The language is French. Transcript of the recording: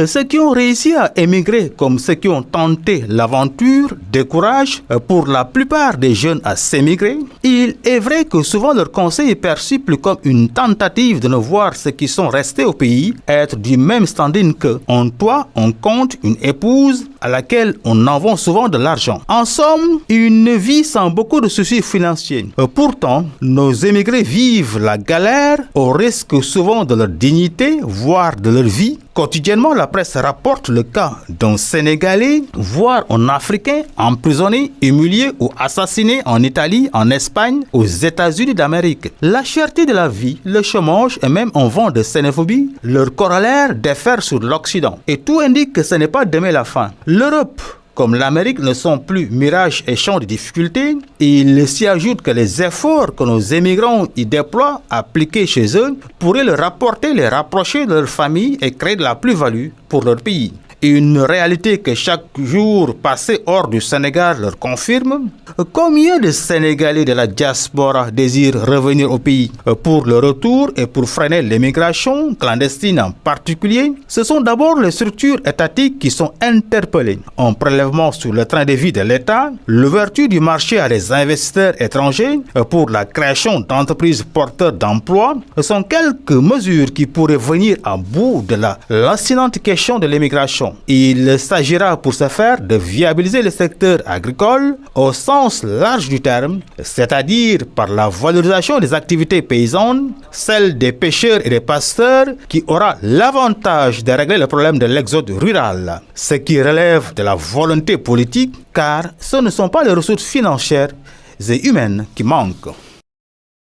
Ceux qui ont réussi à émigrer comme ceux qui ont tenté l'aventure découragent pour la plupart des jeunes à s'émigrer. Il est vrai que souvent leur conseil est perçu plus comme une tentative de ne voir ceux qui sont restés au pays être du même standing qu'eux. En toi, on compte une épouse à laquelle on envoie souvent de l'argent. En somme, une vie sans beaucoup de soucis financiers. Pourtant, nos émigrés vivent la galère au risque souvent de leur dignité, voire de leur vie. Quotidiennement, la presse rapporte le cas d'un Sénégalais, voire un Africain, emprisonné, humilié ou assassiné en Italie, en Espagne, aux États-Unis d'Amérique. La cherté de la vie, le chômage et même un vent de xénophobie, leur corollaire diffère sur l'Occident. Et tout indique que ce n'est pas demain la fin. L'Europe, comme l'Amérique, ne sont plus mirages et champs de difficultés. Il s'y ajoute que les efforts que nos émigrants y déploient, appliqués chez eux, pourraient leur rapporter, les rapprocher de leur famille et créer de la plus-value pour leur pays. Une réalité que chaque jour passé hors du Sénégal leur confirme. Combien de Sénégalais de la diaspora désirent revenir au pays pour le retour et pour freiner l'immigration clandestine en particulier? Ce sont d'abord les structures étatiques qui sont interpellées. Un prélèvement sur le train de vie de l'État, l'ouverture du marché à des investisseurs étrangers pour la création d'entreprises porteurs d'emplois sont quelques mesures qui pourraient venir à bout de la lancinante question de l'immigration. Il s'agira pour ce faire de viabiliser le secteur agricole au sens large du terme, c'est-à-dire par la valorisation des activités paysannes, celle des pêcheurs et des pasteurs, qui aura l'avantage de régler le problème de l'exode rural, ce qui relève de la volonté politique, car ce ne sont pas les ressources financières et humaines qui manquent.